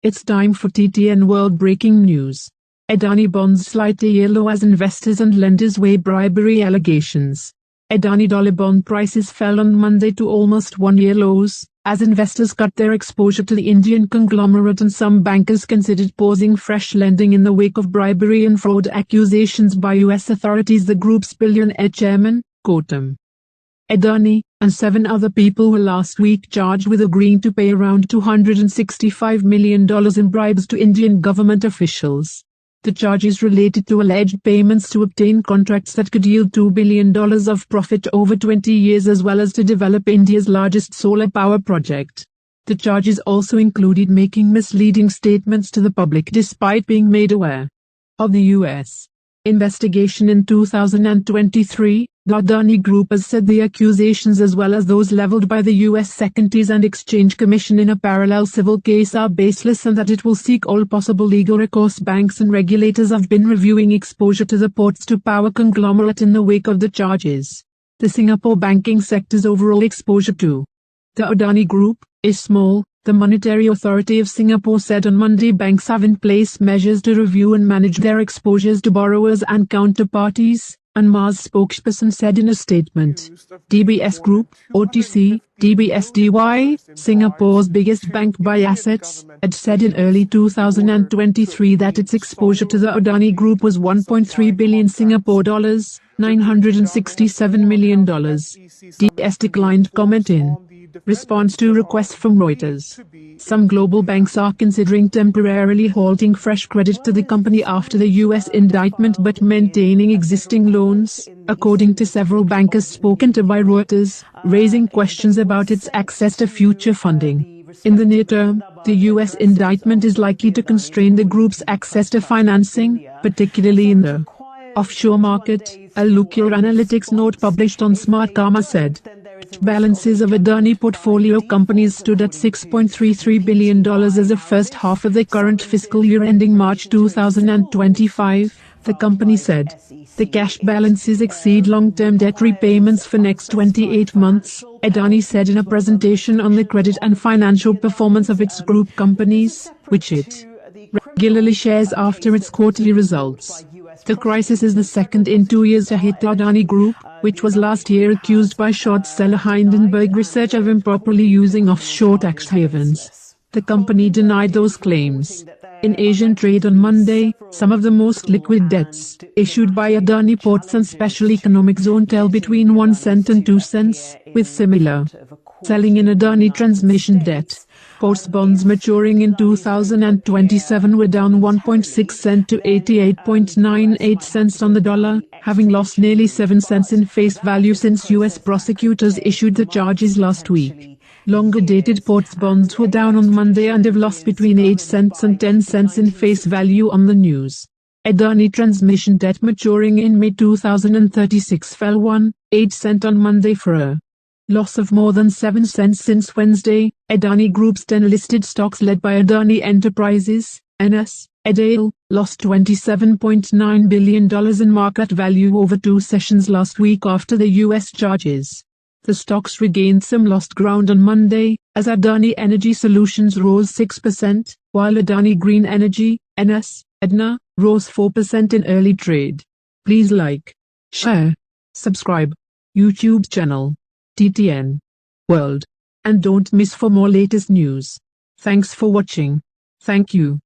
It's time for TTN World Breaking News. Adani bonds slightly yellow as investors and lenders weigh bribery allegations. Adani dollar bond prices fell on Monday to almost 1-year lows, as investors cut their exposure to the Indian conglomerate and some bankers considered pausing fresh lending in the wake of bribery and fraud accusations by U.S. authorities. The group's billionaire chairman, Gautam Adani, and 7 other people were last week charged with agreeing to pay around $265 million in bribes to Indian government officials. The charges related to alleged payments to obtain contracts that could yield $2 billion of profit over 20 years, as well as to develop India's largest solar power project. The charges also included making misleading statements to the public despite being made aware of the U.S. investigation. In 2023, the Adani Group has said the accusations, as well as those leveled by the U.S. Secunties and Exchange Commission in a parallel civil case, are baseless and that it will seek all possible legal recourse. Banks and regulators have been reviewing exposure to the ports-to-power conglomerate in the wake of the charges. The Singapore banking sector's overall exposure to the Adani Group is small, the Monetary Authority of Singapore said on Monday. Banks have in place measures to review and manage their exposures to borrowers and counterparties, and Mars spokesperson said in a statement. DBS Group, OTC, DBSDY, Singapore's biggest bank by assets, had said in early 2023 that its exposure to the Adani Group was 1.3 billion Singapore dollars, $967 million. DS declined comment in response to requests from Reuters. Some global banks are considering temporarily halting fresh credit to the company after the U.S. indictment, but maintaining existing loans, according to several bankers spoken to by Reuters, raising questions about its access to future funding. In the near term, the U.S. indictment is likely to constrain the group's access to financing, particularly in the offshore market, a Looker Analytics note published on Smart Karma said. Balances of Adani portfolio companies stood at $6.33 billion as the first half of the current fiscal year ending March 2025, the company said. The cash balances exceed long-term debt repayments for next 28 months, Adani said in a presentation on the credit and financial performance of its group companies, which it regularly shares after its quarterly results. The crisis is the second in 2 years to hit the Adani Group, which was last year accused by short seller Hindenburg Research of improperly using offshore tax havens. The company denied those claims. In Asian trade on Monday, some of the most liquid debts issued by Adani Ports and Special Economic Zone fell between 1 cent and 2 cents, with similar selling in Adani transmission debt. Ports bonds maturing in 2027 were down 1.6 cents to 88.98 cents on the dollar, having lost nearly 7 cents in face value since U.S. prosecutors issued the charges last week. Longer-dated ports bonds were down on Monday and have lost between 8 cents and 10 cents in face value on the news. Adani transmission debt maturing in May 2036 fell 1.8 cents on Monday for a loss of more than 7 cents since Wednesday. Adani Group's 10 listed stocks led by Adani Enterprises, NS, ADAL, lost $27.9 billion in market value over 2 sessions last week after the U.S. charges. The stocks regained some lost ground on Monday, as Adani Energy Solutions rose 6%, while Adani Green Energy, NS, ADNA, rose 4% in early trade. Please like, share, subscribe, YouTube channel, TTN World, and don't miss for more latest news. Thanks for watching. Thank you.